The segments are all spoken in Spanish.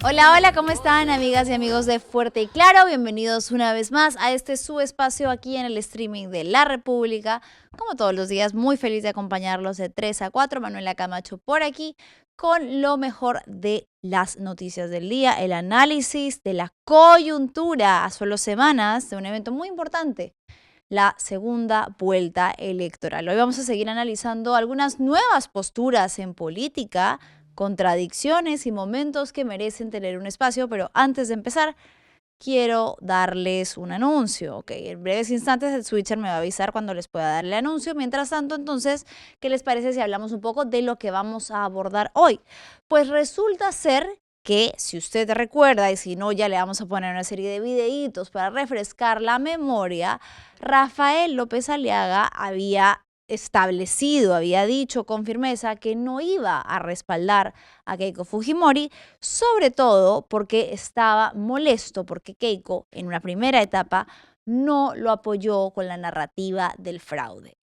Hola, hola, ¿cómo están, amigas y amigos de Fuerte y Claro? Bienvenidos una vez más a este su espacio aquí en el streaming de La República. Como todos los días, muy feliz de acompañarlos de 3 a 4. Manuela Camacho por aquí con lo mejor de las noticias del día, el análisis de la coyuntura a solo semanas de un evento muy importante, la segunda vuelta electoral. Hoy vamos a seguir analizando algunas nuevas posturas en política, contradicciones y momentos que merecen tener un espacio, pero antes de empezar, quiero darles un anuncio. Ok, en breves instantes el switcher me va a avisar cuando les pueda dar el anuncio. Mientras tanto, entonces, ¿qué les parece si hablamos un poco de lo que vamos a abordar hoy? Pues resulta ser que, si usted recuerda, y si no, ya le vamos a poner una serie de videitos para refrescar la memoria, Rafael López Aliaga había dicho con firmeza que no iba a respaldar a Keiko Fujimori, sobre todo porque estaba molesto porque Keiko en una primera etapa no lo apoyó con la narrativa del fraude.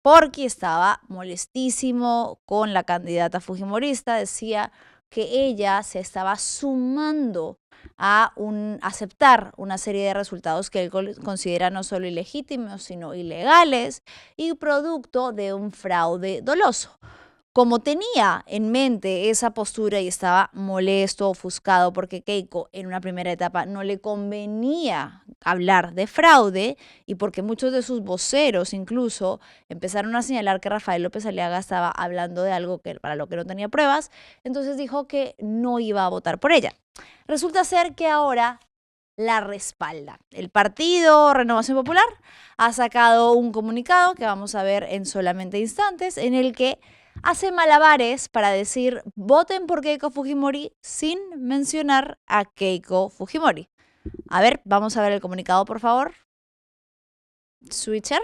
Porque estaba molestísimo con la candidata fujimorista, decía que ella se estaba sumando a aceptar una serie de resultados que él considera no solo ilegítimos, sino ilegales y producto de un fraude doloso. Como tenía en mente esa postura y estaba molesto, ofuscado porque Keiko en una primera etapa no le convenía hablar de fraude y porque muchos de sus voceros incluso empezaron a señalar que Rafael López Aliaga estaba hablando de algo para lo que no tenía pruebas, entonces dijo que no iba a votar por ella. Resulta ser que ahora la respalda. El partido Renovación Popular ha sacado un comunicado que vamos a ver en solamente instantes, en el que hace malabares para decir voten por Keiko Fujimori sin mencionar a Keiko Fujimori. A ver, vamos a ver el comunicado, por favor. Switcher.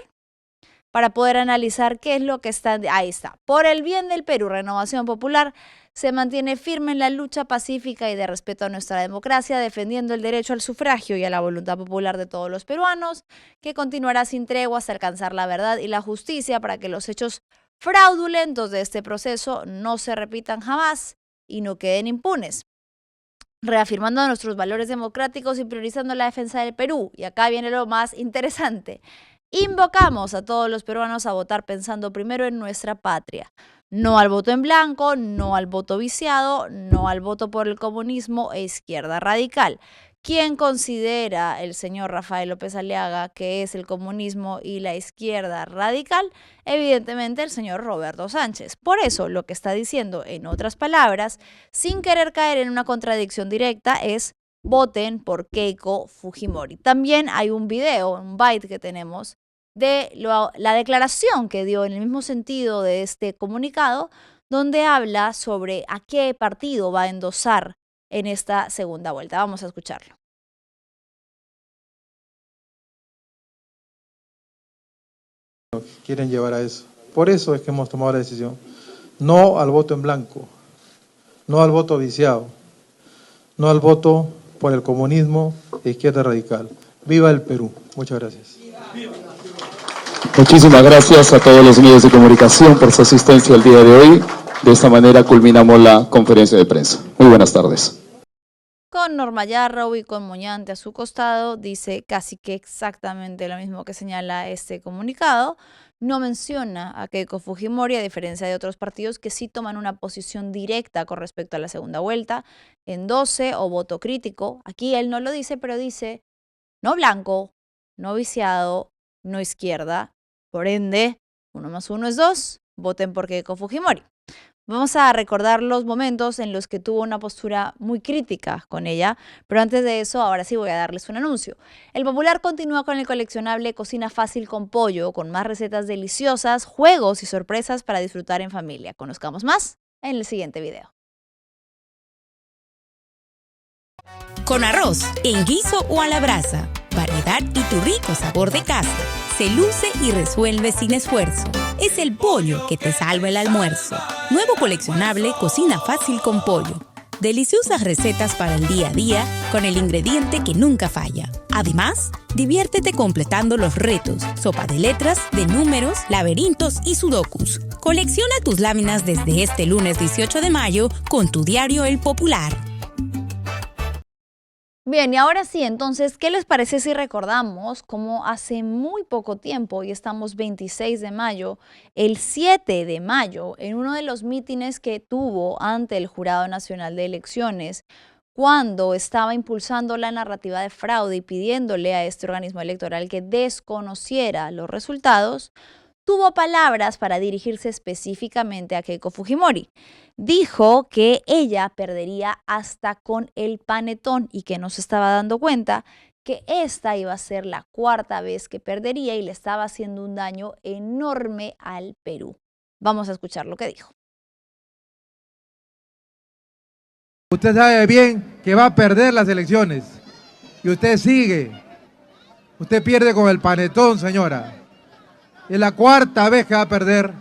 Para poder analizar qué es lo que está. Ahí está. Por el bien del Perú, Renovación Popular se mantiene firme en la lucha pacífica y de respeto a nuestra democracia, defendiendo el derecho al sufragio y a la voluntad popular de todos los peruanos, que continuará sin tregua hasta alcanzar la verdad y la justicia para que los hechos fraudulentos de este proceso no se repitan jamás y no queden impunes. Reafirmando nuestros valores democráticos y priorizando la defensa del Perú. Y acá viene lo más interesante. Invocamos a todos los peruanos a votar pensando primero en nuestra patria. No al voto en blanco, no al voto viciado, no al voto por el comunismo e izquierda radical. ¿Quién considera el señor Rafael López Aliaga que es el comunismo y la izquierda radical? Evidentemente el señor Roberto Sánchez. Por eso lo que está diciendo, en otras palabras, sin querer caer en una contradicción directa, es voten por Keiko Fujimori. También hay un video, un byte que tenemos de la declaración que dio en el mismo sentido de este comunicado, donde habla sobre a qué partido va a endosar en esta segunda vuelta. Vamos a escucharlo. Quieren llevar a eso. Por eso es que hemos tomado la decisión. No al voto en blanco, no al voto viciado, no al voto por el comunismo e izquierda radical. ¡Viva el Perú! Muchas gracias. Muchísimas gracias a todos los medios de comunicación por su asistencia el día de hoy. De esta manera culminamos la conferencia de prensa. Muy buenas tardes. Con Norma Yarrow y con Moñante a su costado, dice casi que exactamente lo mismo que señala este comunicado. No menciona a Keiko Fujimori, a diferencia de otros partidos que sí toman una posición directa con respecto a la segunda vuelta, endose o voto crítico. Aquí él no lo dice, pero dice no blanco, no viciado, no izquierda. Por ende, 1 más 1 es 2, voten por Keiko Fujimori. Vamos a recordar los momentos en los que tuvo una postura muy crítica con ella, pero antes de eso, ahora sí voy a darles un anuncio. El Popular continúa con el coleccionable Cocina Fácil con Pollo, con más recetas deliciosas, juegos y sorpresas para disfrutar en familia. Conozcamos más en el siguiente video. Con arroz, en guiso o a la brasa, variedad y tu rico sabor de casa. Se luce y resuelve sin esfuerzo. Es el pollo que te salva el almuerzo. Nuevo coleccionable Cocina Fácil con Pollo. Deliciosas recetas para el día a día con el ingrediente que nunca falla. Además, diviértete completando los retos, sopa de letras, de números, laberintos y sudokus. Colecciona tus láminas desde este lunes 18 de mayo con tu diario El Popular. Bien, y ahora sí, entonces, ¿qué les parece si recordamos cómo hace muy poco tiempo, y estamos 26 de mayo, el 7 de mayo, en uno de los mítines que tuvo ante el Jurado Nacional de Elecciones, cuando estaba impulsando la narrativa de fraude y pidiéndole a este organismo electoral que desconociera los resultados, tuvo palabras para dirigirse específicamente a Keiko Fujimori? Dijo que ella perdería hasta con el panetón y que no se estaba dando cuenta que esta iba a ser la cuarta vez que perdería y le estaba haciendo un daño enorme al Perú. Vamos a escuchar lo que dijo. Usted sabe bien que va a perder las elecciones y usted sigue. Usted pierde con el panetón, señora. Es la cuarta vez que va a perder.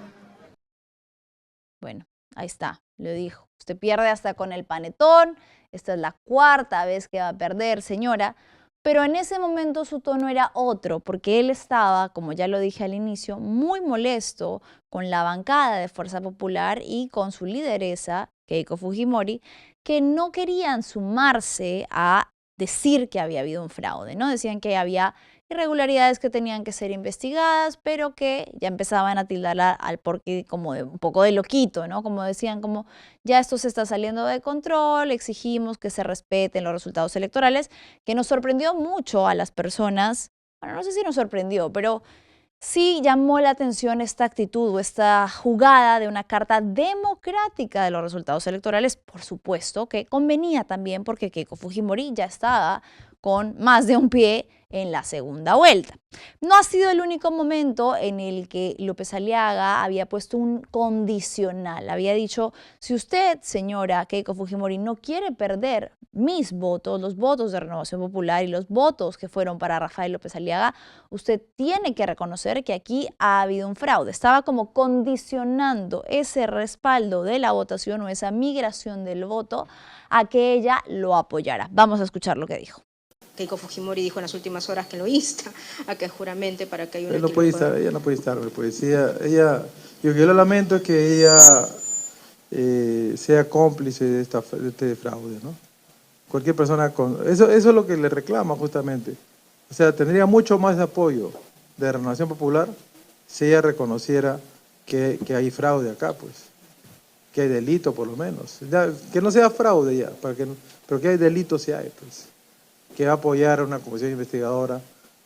Bueno, ahí está, lo dijo. Usted pierde hasta con el panetón, esta es la cuarta vez que va a perder, señora. Pero en ese momento su tono era otro, porque él estaba, como ya lo dije al inicio, muy molesto con la bancada de Fuerza Popular y con su lideresa, Keiko Fujimori, que no querían sumarse a decir que había habido un fraude, ¿no? Decían que había irregularidades que tenían que ser investigadas, pero que ya empezaban a tildar al Porky como de un poco de loquito, ¿no? Como decían, como ya esto se está saliendo de control, exigimos que se respeten los resultados electorales, que nos sorprendió mucho a las personas. Bueno, no sé si nos sorprendió, pero sí llamó la atención esta actitud o esta jugada de una carta democrática de los resultados electorales. Por supuesto que convenía también porque Keiko Fujimori ya estaba con más de un pie en la segunda vuelta. No ha sido el único momento en el que López Aliaga había puesto un condicional. Había dicho, si usted, señora Keiko Fujimori, no quiere perder mis votos, los votos de Renovación Popular y los votos que fueron para Rafael López Aliaga, usted tiene que reconocer que aquí ha habido un fraude. Estaba como condicionando ese respaldo de la votación o esa migración del voto a que ella lo apoyara. Vamos a escuchar lo que dijo. Keiko Fujimori dijo en las últimas horas que lo insta a que juramente para que haya una... Ella no puede estar, pues yo lo lamento es que ella sea cómplice de este fraude, ¿no? Cualquier persona eso es lo que le reclama justamente. O sea, tendría mucho más apoyo de Renovación Popular si ella reconociera que hay fraude acá, pues. Que hay delito por lo menos. Ya, que no sea fraude ya, pero que hay delito sí hay, pues. Que va a apoyar a una comisión investigadora,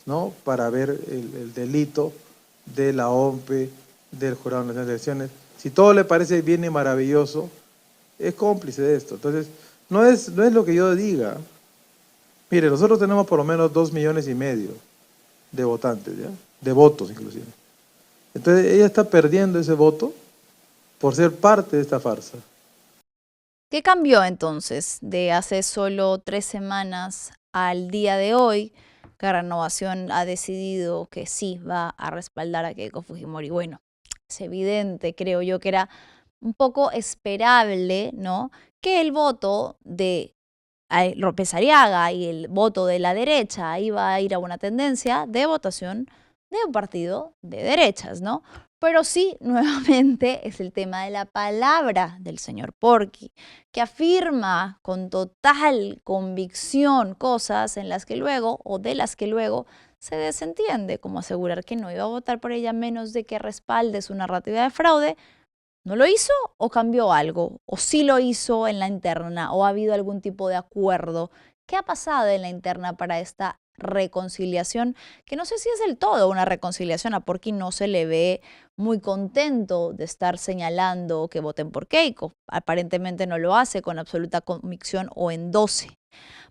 ¿no? Para ver el delito de la OMPE, del Jurado Nacional de Elecciones. Si todo le parece bien y maravilloso, es cómplice de esto. Entonces, no es lo que yo diga. Mire, nosotros tenemos por lo menos 2,5 millones de votantes, ¿ya? De votos inclusive. Entonces, ella está perdiendo ese voto por ser parte de esta farsa. ¿Qué cambió entonces de hace solo 3 semanas al día de hoy, que Renovación ha decidido que sí va a respaldar a Keiko Fujimori? Bueno, es evidente, creo yo, que era un poco esperable, ¿no?, que el voto de López Aliaga y el voto de la derecha iba a ir a una tendencia de votación de un partido de derechas, ¿no? Pero sí, nuevamente, es el tema de la palabra del señor Porky, que afirma con total convicción cosas en las que luego, o de las que luego, se desentiende, como asegurar que no iba a votar por ella a menos de que respalde su narrativa de fraude. ¿No lo hizo o cambió algo? ¿O sí lo hizo en la interna? ¿O ha habido algún tipo de acuerdo? ¿Qué ha pasado en la interna para esta reconciliación? Que no sé si es del todo una reconciliación. A Porky no se le ve muy contento de estar señalando que voten por Keiko. Aparentemente no lo hace con absoluta convicción o endose.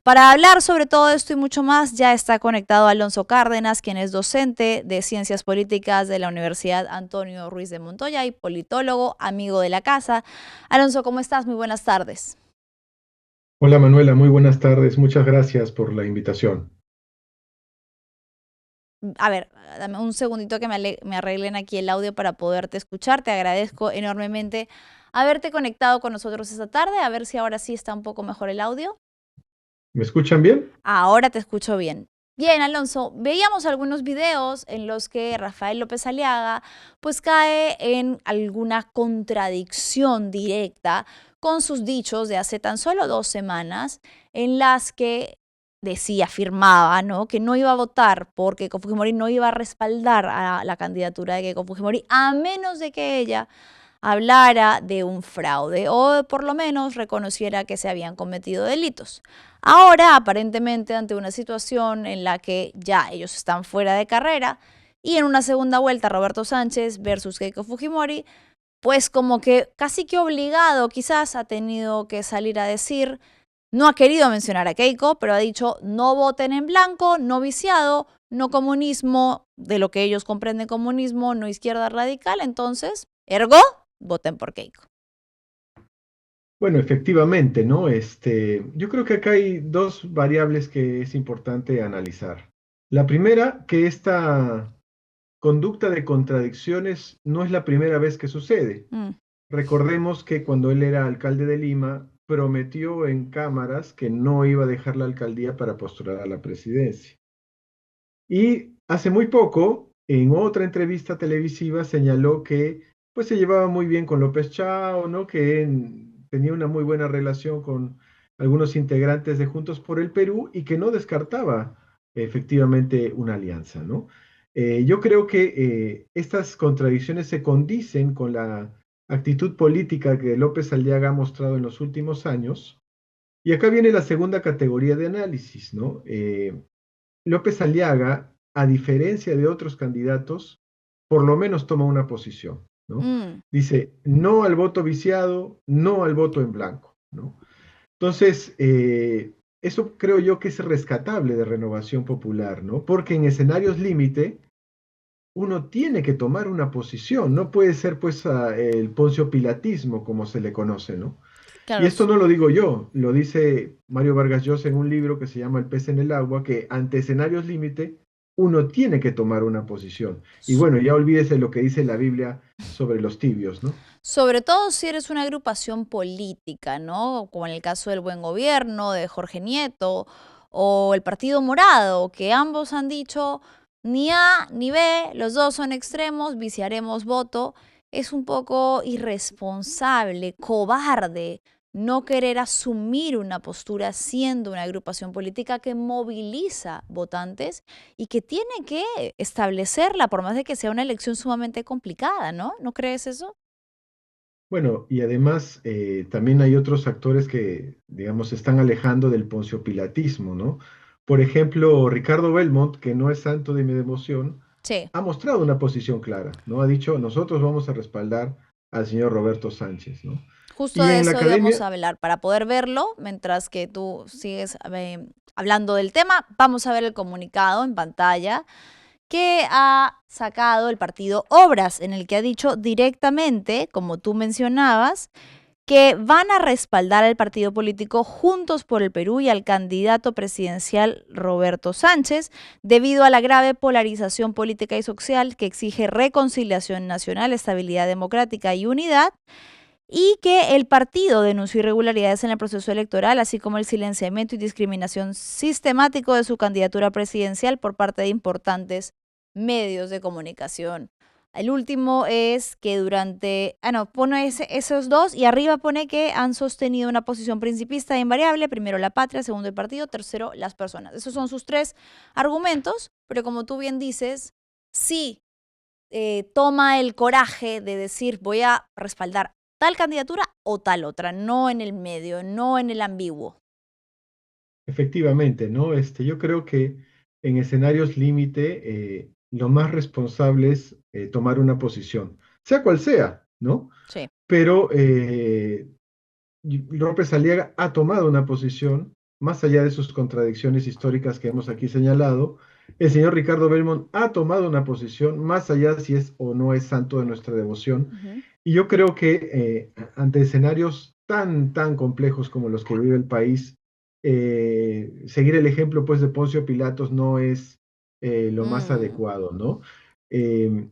Para hablar sobre todo esto y mucho más, ya está conectado Alonso Cárdenas, quien es docente de Ciencias Políticas de la Universidad Antonio Ruiz de Montoya y politólogo, amigo de la casa. Alonso, ¿cómo estás? Muy buenas tardes. Hola Manuela, muy buenas tardes. Muchas gracias por la invitación. A ver, dame un segundito que me arreglen aquí el audio para poderte escuchar. Te agradezco enormemente haberte conectado con nosotros esta tarde. A ver si ahora sí está un poco mejor el audio. ¿Me escuchan bien? Ahora te escucho bien. Bien, Alonso, veíamos algunos videos en los que Rafael López Aliaga pues cae en alguna contradicción directa con sus dichos de hace tan solo 2 semanas, en las que decía, afirmaba, ¿no?, que no iba a votar por Keiko Fujimori, no iba a respaldar a la candidatura de Keiko Fujimori, a menos de que ella hablara de un fraude o por lo menos reconociera que se habían cometido delitos. Ahora, aparentemente, ante una situación en la que ya ellos están fuera de carrera y en una segunda vuelta Roberto Sánchez versus Keiko Fujimori, pues como que casi que obligado quizás ha tenido que salir a decir, no ha querido mencionar a Keiko, pero ha dicho no voten en blanco, no viciado, no comunismo, de lo que ellos comprenden comunismo, no izquierda radical, entonces, ergo, voten por Keiko. Bueno, efectivamente, ¿no? Yo creo que acá hay dos variables que es importante analizar. La primera, que esta conducta de contradicciones no es la primera vez que sucede. Recordemos que cuando él era alcalde de Lima, prometió en cámaras que no iba a dejar la alcaldía para postular a la presidencia. Y hace muy poco, en otra entrevista televisiva, señaló que pues se llevaba muy bien con López Chao, ¿no? Que tenía una muy buena relación con algunos integrantes de Juntos por el Perú y que no descartaba efectivamente una alianza, ¿no? Yo creo que estas contradicciones se condicen con la actitud política que López Aliaga ha mostrado en los últimos años. Y acá viene la segunda categoría de análisis, ¿no? López Aliaga, a diferencia de otros candidatos, por lo menos toma una posición, ¿no? Dice, no al voto viciado, no al voto en blanco, ¿no? Entonces, eso creo yo que es rescatable de Renovación Popular, ¿no? Porque en escenarios límite, uno tiene que tomar una posición, no puede ser pues el Poncio Pilatismo, como se le conoce, ¿no? Claro, Y esto no lo digo yo, lo dice Mario Vargas Llosa en un libro que se llama El pez en el agua, que ante escenarios límite uno tiene que tomar una posición. Y bueno, ya olvídese lo que dice la Biblia sobre los tibios, ¿no? sobre todo si eres una agrupación política, ¿no? Como en el caso del Buen Gobierno, de Jorge Nieto, o el Partido Morado, que ambos han dicho ni A ni B, los dos son extremos, viciaremos voto. Es un poco irresponsable, cobarde, no querer asumir una postura siendo una agrupación política que moviliza votantes y que tiene que establecerla, por más de que sea una elección sumamente complicada, ¿no? ¿No crees eso? Bueno, y además también hay otros actores que, digamos, se están alejando del ponciopilatismo, ¿no? Por ejemplo, Ricardo Belmont, que no es santo de mi devoción, Sí. ha mostrado una posición clara, ¿no? Ha dicho, nosotros vamos a respaldar al señor Roberto Sánchez, ¿no? Justo Y de en la eso íbamos academia, a hablar. Para poder verlo, mientras que tú sigues hablando del tema, vamos a ver el comunicado en pantalla que ha sacado el partido Obras, en el que ha dicho directamente, como tú mencionabas, que van a respaldar al partido político Juntos por el Perú y al candidato presidencial Roberto Sánchez, debido a la grave polarización política y social que exige reconciliación nacional, estabilidad democrática y unidad, y que el partido denunció irregularidades en el proceso electoral, así como el silenciamiento y discriminación sistemático de su candidatura presidencial por parte de importantes medios de comunicación. El último es que pone esos dos y arriba pone que han sostenido una posición principista e invariable, primero la patria, segundo el partido, tercero las personas. Esos son sus tres argumentos, pero como tú bien dices, sí toma el coraje de decir voy a respaldar tal candidatura o tal otra, no en el medio, no en el ambiguo. efectivamente, ¿no? Yo creo que en escenarios límite, lo más responsable es tomar una posición, sea cual sea, ¿no? Sí. Pero López Aliaga ha tomado una posición, más allá de sus contradicciones históricas que hemos aquí señalado. El señor Ricardo Belmont ha tomado una posición, más allá si es o no es santo de nuestra devoción. Y yo creo que ante escenarios tan complejos como los que vive el país, seguir el ejemplo pues de Poncio Pilatos no es lo más adecuado, ¿no?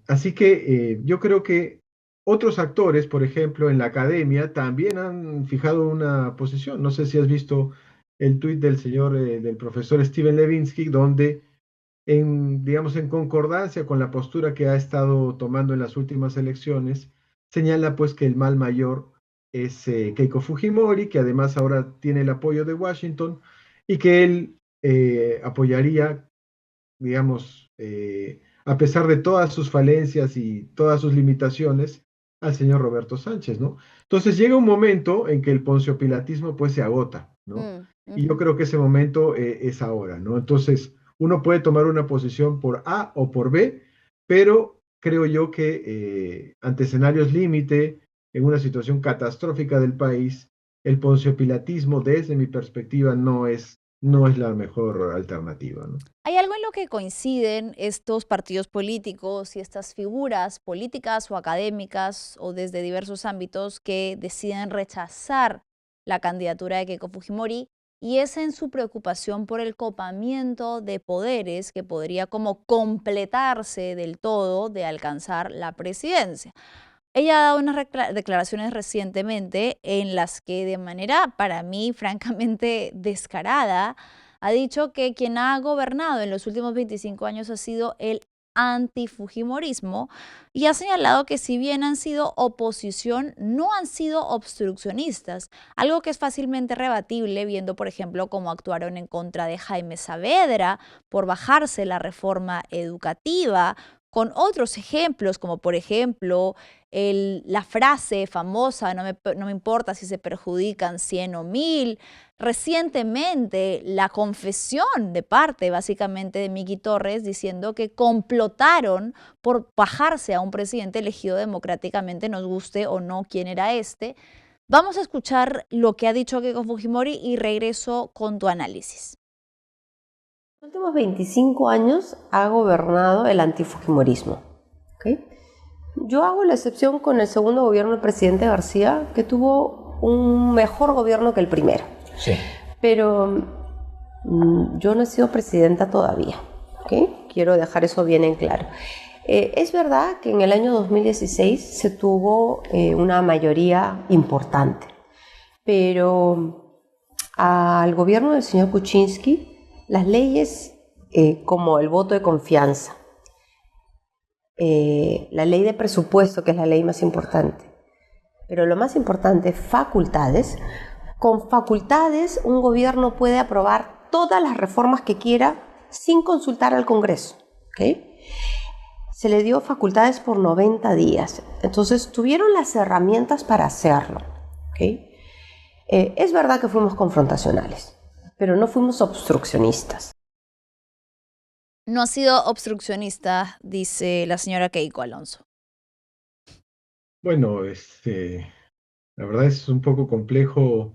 Así que yo creo que otros actores, por ejemplo, en la academia, también han fijado una posición. No sé si has visto el tuit del señor, del profesor Steven Levinsky, donde, digamos, en concordancia con la postura que ha estado tomando en las últimas elecciones, señala pues que el mal mayor es Keiko Fujimori, que además ahora tiene el apoyo de Washington, y que él apoyaría, digamos, a pesar de todas sus falencias y todas sus limitaciones, al señor Roberto Sánchez, ¿no? Entonces llega un momento en que el ponciopilatismo pues se agota, ¿no? Y yo creo que ese momento es ahora, ¿no? Entonces uno puede tomar una posición por A o por B, pero creo yo que ante escenarios límite, en una situación catastrófica del país, el ponciopilatismo, desde mi perspectiva, no es la mejor alternativa, ¿no? ¿Hay algo en lo que coinciden estos partidos políticos y estas figuras políticas o académicas o desde diversos ámbitos que deciden rechazar la candidatura de Keiko Fujimori? Y es en su preocupación por el copamiento de poderes que podría como completarse del todo de alcanzar la presidencia. Ella ha dado unas declaraciones recientemente en las que de manera, para mí, francamente descarada, ha dicho que quien ha gobernado en los últimos 25 años ha sido el antifujimorismo y ha señalado que si bien han sido oposición, no han sido obstruccionistas, algo que es fácilmente rebatible viendo, por ejemplo, cómo actuaron en contra de Jaime Saavedra por bajarse la reforma educativa, con otros ejemplos, como por ejemplo la frase famosa, no me importa si se perjudican 100 o 1000. Recientemente, la confesión de parte básicamente de Miki Torres diciendo que complotaron por bajarse a un presidente elegido democráticamente, nos guste o no quién era este. Vamos a escuchar lo que ha dicho Keiko Fujimori y regreso con tu análisis. En los últimos 25 años ha gobernado el antifujimorismo. ¿Okay? Yo hago la excepción con el segundo gobierno del presidente García, que tuvo un mejor gobierno que el primero. Sí. Pero yo no he sido presidenta todavía. ¿Okay? Quiero dejar eso bien en claro. Es verdad que en el año 2016 se tuvo una mayoría importante, pero al gobierno del señor Kuczynski, las leyes como el voto de confianza, la ley de presupuesto, que es la ley más importante, pero lo más importante, facultades. Con facultades un gobierno puede aprobar todas las reformas que quiera sin consultar al Congreso. ¿Okay? Se le dio facultades por 90 días, entonces tuvieron las herramientas para hacerlo. ¿Okay? Es verdad que fuimos confrontacionales, pero no fuimos obstruccionistas. No ha sido obstruccionista, dice la señora Keiko Alonso. Bueno, la verdad es un poco complejo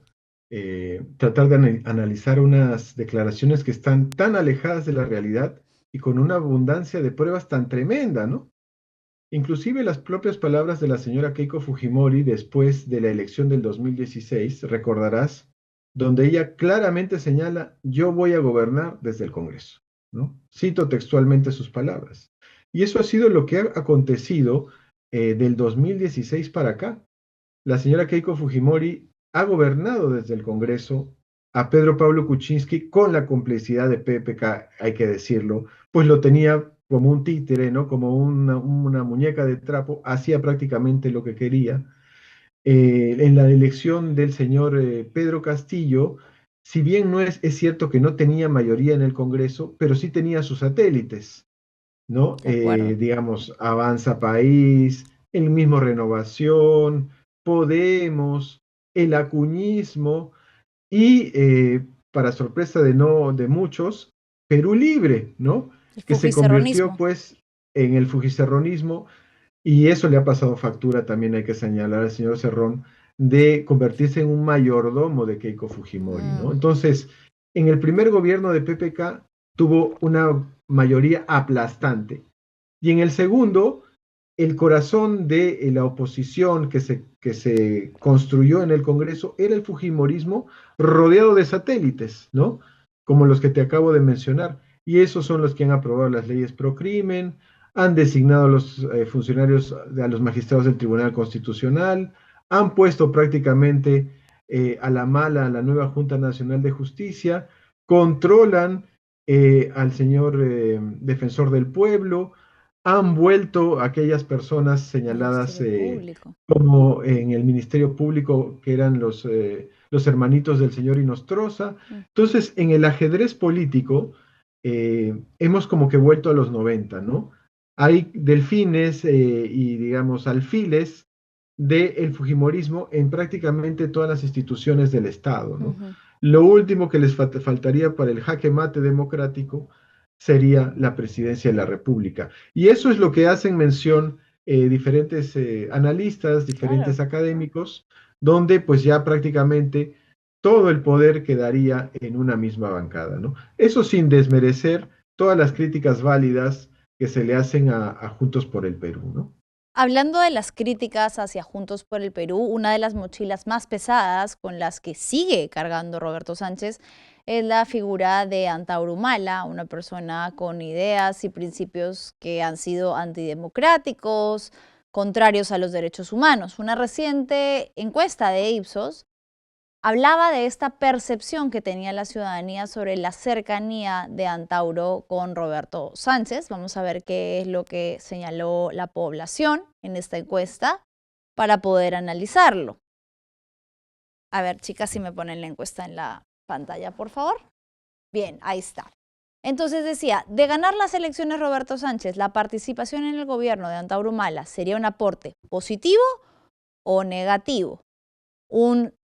tratar de analizar unas declaraciones que están tan alejadas de la realidad y con una abundancia de pruebas tan tremenda, ¿no? Inclusive las propias palabras de la señora Keiko Fujimori después de la elección del 2016, recordarás, donde ella claramente señala: yo voy a gobernar desde el Congreso, ¿no? Cito textualmente sus palabras. Y eso ha sido lo que ha acontecido del 2016 para acá. La señora Keiko Fujimori ha gobernado desde el Congreso a Pedro Pablo Kuczynski con la complicidad de PPK, hay que decirlo, pues lo tenía como un títere, ¿no? Como una muñeca de trapo, hacía prácticamente lo que quería. En la elección del señor Pedro Castillo, si bien no es cierto que no tenía mayoría en el Congreso, pero sí tenía sus satélites, ¿no? Digamos, Avanza País, el mismo Renovación, Podemos, el acuñismo y, para sorpresa de muchos, Perú Libre, ¿no? Que se convirtió pues en el fujicerronismo, y eso le ha pasado factura, también hay que señalar al señor Cerrón, de convertirse en un mayordomo de Keiko Fujimori, ¿no? Entonces, en el primer gobierno de PPK tuvo una mayoría aplastante, y en el segundo, el corazón de la oposición que se construyó en el Congreso era el fujimorismo rodeado de satélites, ¿no? Como los que te acabo de mencionar, y esos son los que han aprobado las leyes pro crimen, han designado a los funcionarios, a los magistrados del Tribunal Constitucional, han puesto prácticamente a la mala a la nueva Junta Nacional de Justicia, controlan al señor defensor del pueblo, han vuelto a aquellas personas señaladas como en el Ministerio Público, que eran los los hermanitos del señor Inostroza. Entonces, en el ajedrez político, hemos como que vuelto a los 90, ¿no? Hay delfines y, digamos, alfiles del fujimorismo en prácticamente todas las instituciones del Estado, ¿no? Lo último que les faltaría para el jaque mate democrático sería la presidencia de la República. Y eso es lo que hacen mención diferentes analistas, diferentes académicos, donde pues ya prácticamente todo el poder quedaría en una misma bancada, ¿no? Eso sin desmerecer todas las críticas válidas que se le hacen a Juntos por el Perú, ¿no? Hablando de las críticas hacia Juntos por el Perú, una de las mochilas más pesadas con las que sigue cargando Roberto Sánchez es la figura de Antauro Humala, una persona con ideas y principios que han sido antidemocráticos, contrarios a los derechos humanos. Una reciente encuesta de Ipsos hablaba de esta percepción que tenía la ciudadanía sobre la cercanía de Antauro con Roberto Sánchez. Vamos a ver qué es lo que señaló la población en esta encuesta para poder analizarlo. A ver, chicas, si me ponen la encuesta en la pantalla, por favor. Bien, ahí está. Entonces decía, de ganar las elecciones Roberto Sánchez, la participación en el gobierno de Antauro Humala sería un aporte positivo o negativo.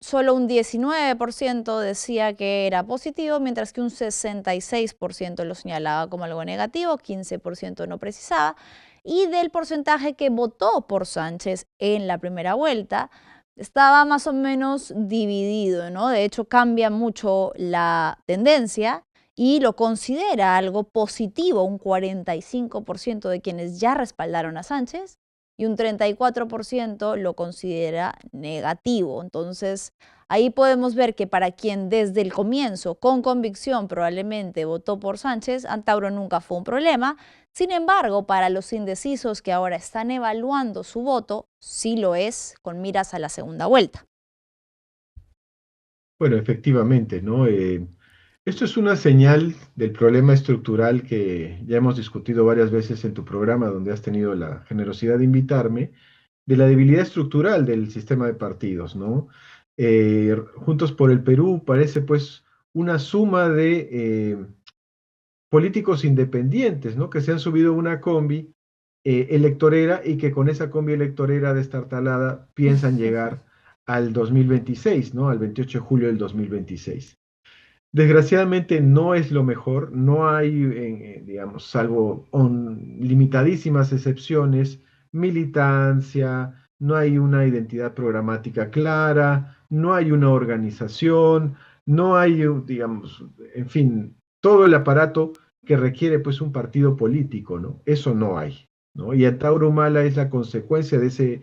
Solo un 19% decía que era positivo, mientras que un 66% lo señalaba como algo negativo, 15% no precisaba. Y del porcentaje que votó por Sánchez en la primera vuelta, estaba más o menos dividido, ¿no? De hecho, cambia mucho la tendencia y lo considera algo positivo, un 45% de quienes ya respaldaron a Sánchez, y un 34% lo considera negativo. Entonces, ahí podemos ver que para quien desde el comienzo, con convicción, probablemente votó por Sánchez, Antauro nunca fue un problema. Sin embargo, para los indecisos que ahora están evaluando su voto, sí lo es, con miras a la segunda vuelta. Bueno, efectivamente, ¿no? Esto es una señal del problema estructural que ya hemos discutido varias veces en tu programa, donde has tenido la generosidad de invitarme, de la debilidad estructural del sistema de partidos, ¿no? Juntos por el Perú parece pues una suma de políticos independientes, ¿no? Que se han subido a una combi electorera y que con esa combi electorera destartalada piensan llegar al 2026, ¿no? Al 28 de julio del 2026. Desgraciadamente no es lo mejor, no hay, digamos, salvo limitadísimas excepciones, militancia, no hay una identidad programática clara, no hay una organización, no hay, digamos, en fin, todo el aparato que requiere pues un partido político, ¿no? Eso no hay, ¿no? Y Antauro Humala es la consecuencia de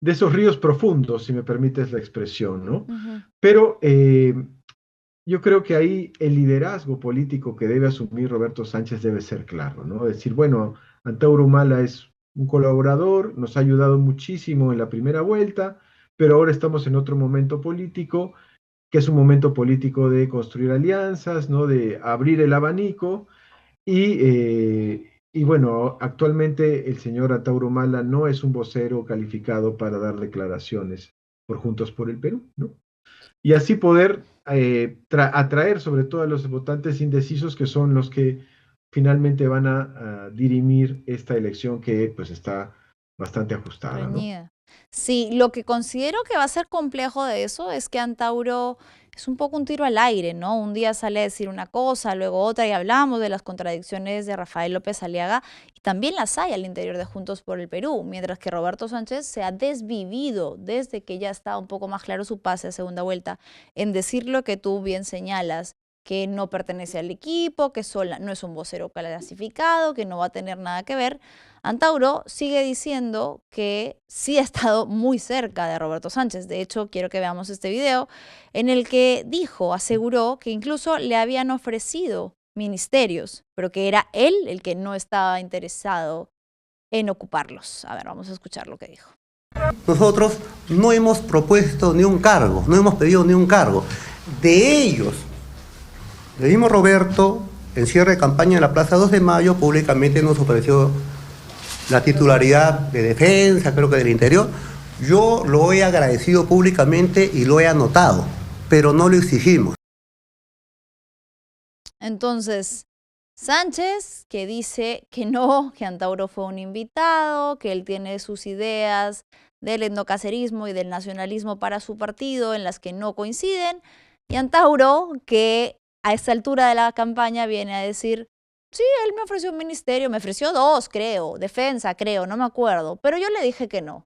esos ríos profundos, si me permites la expresión, ¿no? Pero yo creo que ahí el liderazgo político que debe asumir Roberto Sánchez debe ser claro, ¿no? Decir, bueno, Antauro Humala es un colaborador, nos ha ayudado muchísimo en la primera vuelta, pero ahora estamos en otro momento político, que es un momento político de construir alianzas, ¿no? De abrir el abanico, y bueno, actualmente el señor Antauro Humala no es un vocero calificado para dar declaraciones por Juntos por el Perú, ¿no? Y así poder atraer sobre todo a los votantes indecisos, que son los que finalmente van a dirimir esta elección que pues está bastante ajustada, ¿no? Sí, lo que considero que va a ser complejo de eso es que Antauro es un poco un tiro al aire, ¿no? Un día sale a decir una cosa, luego otra, y hablamos de las contradicciones de Rafael López Aliaga, y también las hay al interior de Juntos por el Perú, mientras que Roberto Sánchez se ha desvivido desde que ya está un poco más claro su pase a segunda vuelta en decir lo que tú bien señalas, que no pertenece al equipo, que no es un vocero clasificado, que no va a tener nada que ver. Antauro sigue diciendo que sí ha estado muy cerca de Roberto Sánchez. De hecho, quiero que veamos este video en el que aseguró que incluso le habían ofrecido ministerios, pero que era él el que no estaba interesado en ocuparlos. A ver, vamos a escuchar lo que dijo. Nosotros no hemos propuesto ni un cargo, no hemos pedido ni un cargo. De ellos, el mismo Roberto, en cierre de campaña en la Plaza 2 de Mayo, públicamente nos ofreció la titularidad de defensa, creo que del interior. Yo lo he agradecido públicamente y lo he anotado. pero no lo exigimos. Entonces, Sánchez, que dice que no, que Antauro fue un invitado, que él tiene sus ideas del etnocacerismo y del nacionalismo para su partido en las que no coinciden, y Antauro, que a esta altura de la campaña viene a decir, sí, él me ofreció un ministerio, me ofreció 2, creo, defensa, creo, no me acuerdo, pero yo le dije que no.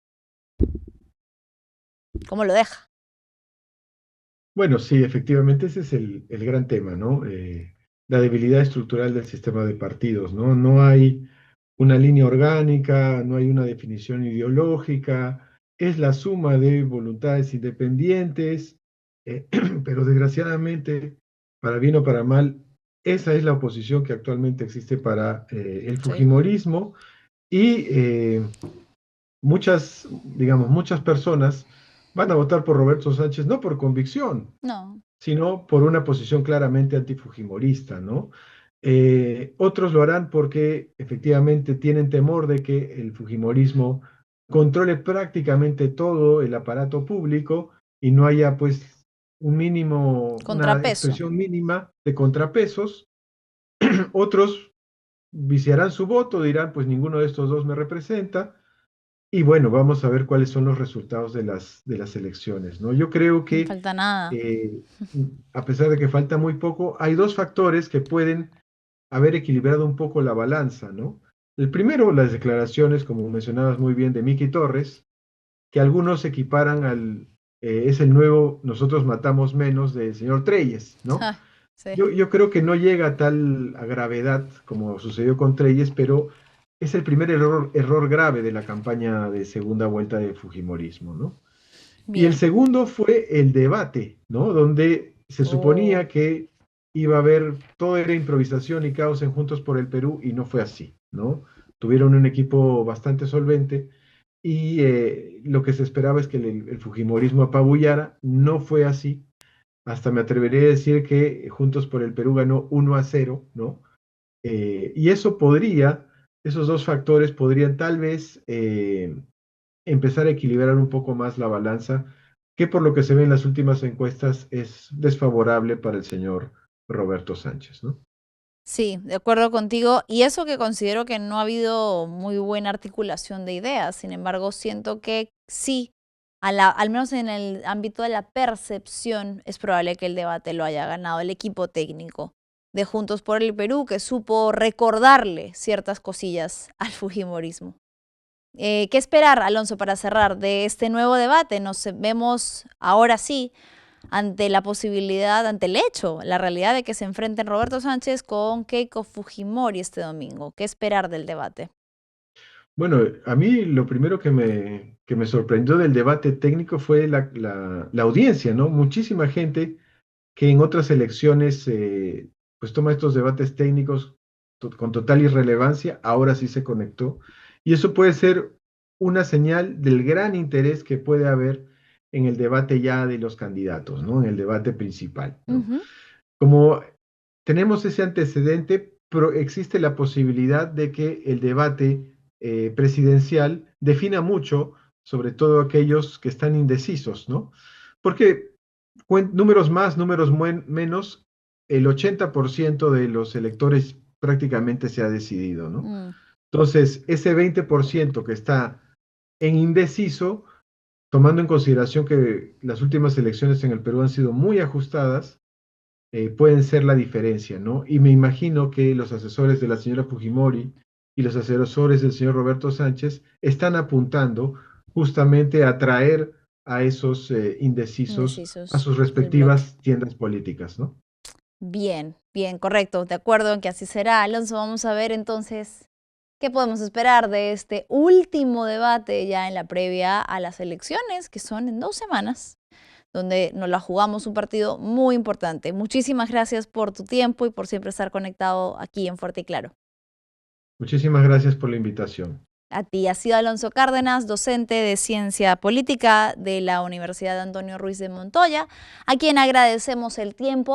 ¿Cómo lo deja? Bueno, sí, efectivamente ese es el gran tema, ¿no? La debilidad estructural del sistema de partidos, ¿no? No hay una línea orgánica, no hay una definición ideológica, es la suma de voluntades independientes, pero desgraciadamente, para bien o para mal, esa es la oposición que actualmente existe para el fujimorismo y muchas personas van a votar por Roberto Sánchez no por convicción, No. sino por una posición claramente antifujimorista, ¿no? Otros lo harán porque efectivamente tienen temor de que el fujimorismo controle prácticamente todo el aparato público y no haya pues un mínimo, una Contrapeso. expresión mínima de contrapesos. Otros viciarán su voto, dirán pues ninguno de estos dos me representa. Y bueno, vamos a ver cuáles son los resultados de las elecciones, ¿no? Yo creo No que falta nada. a pesar de que falta muy poco, hay dos factores que pueden haber equilibrado un poco la balanza, ¿no? El primero, las declaraciones, como mencionabas muy bien, de Miki Torres, que algunos equiparan es el nuevo nosotros matamos menos del señor Treyes, ¿no? Sí. Yo creo que no llega a tal a gravedad como sucedió con Treyes, pero es el primer error grave de la campaña de segunda vuelta de Fujimorismo, ¿no? Y el Bien. segundo fue el debate, ¿no? Donde se suponía que iba a haber, todo era improvisación y caos en Juntos por el Perú, y no fue así, ¿no? Tuvieron un equipo bastante solvente y lo que se esperaba es que el fujimorismo apabullara, no fue así. Hasta me atrevería a decir que Juntos por el Perú ganó 1-0, ¿no? Y esos dos factores podrían tal vez empezar a equilibrar un poco más la balanza, que por lo que se ve en las últimas encuestas es desfavorable para el señor Roberto Sánchez, ¿no? Sí, de acuerdo contigo. Y eso que considero que no ha habido muy buena articulación de ideas. Sin embargo, siento que sí, al menos en el ámbito de la percepción, es probable que el debate lo haya ganado el equipo técnico de Juntos por el Perú, que supo recordarle ciertas cosillas al fujimorismo. ¿Qué esperar, Alonso, para cerrar de este nuevo debate? Nos vemos ahora sí ante la posibilidad, ante el hecho, la realidad de que se enfrenten Roberto Sánchez con Keiko Fujimori este domingo. ¿Qué esperar del debate? Bueno, a mí lo primero que me sorprendió del debate técnico fue la audiencia, ¿no? Muchísima gente que en otras elecciones pues toma estos debates técnicos con total irrelevancia, ahora sí se conectó. Y eso puede ser una señal del gran interés que puede haber en el debate ya de los candidatos, ¿no? En el debate principal, ¿no? Como tenemos ese antecedente, pero existe la posibilidad de que el debate presidencial defina mucho, sobre todo aquellos que están indecisos, ¿no? Porque números más, números menos, el 80% de los electores prácticamente se ha decidido, ¿no? Entonces, ese 20% que está en indeciso, tomando en consideración que las últimas elecciones en el Perú han sido muy ajustadas, pueden ser la diferencia, ¿no? Y me imagino que los asesores de la señora Fujimori y los asesores del señor Roberto Sánchez están apuntando justamente a atraer a esos indecisos a sus respectivas tiendas políticas, ¿no? Bien, bien, correcto, de acuerdo en que así será. Alonso, vamos a ver entonces qué podemos esperar de este último debate ya en la previa a las elecciones, que son en 2 semanas, donde nos la jugamos, un partido muy importante. Muchísimas gracias por tu tiempo y por siempre estar conectado aquí en Fuerte y Claro. Muchísimas gracias por la invitación. A ti, ha sido Alonso Cárdenas, docente de Ciencia Política de la Universidad Antonio Ruiz de Montoya, a quien agradecemos el tiempo.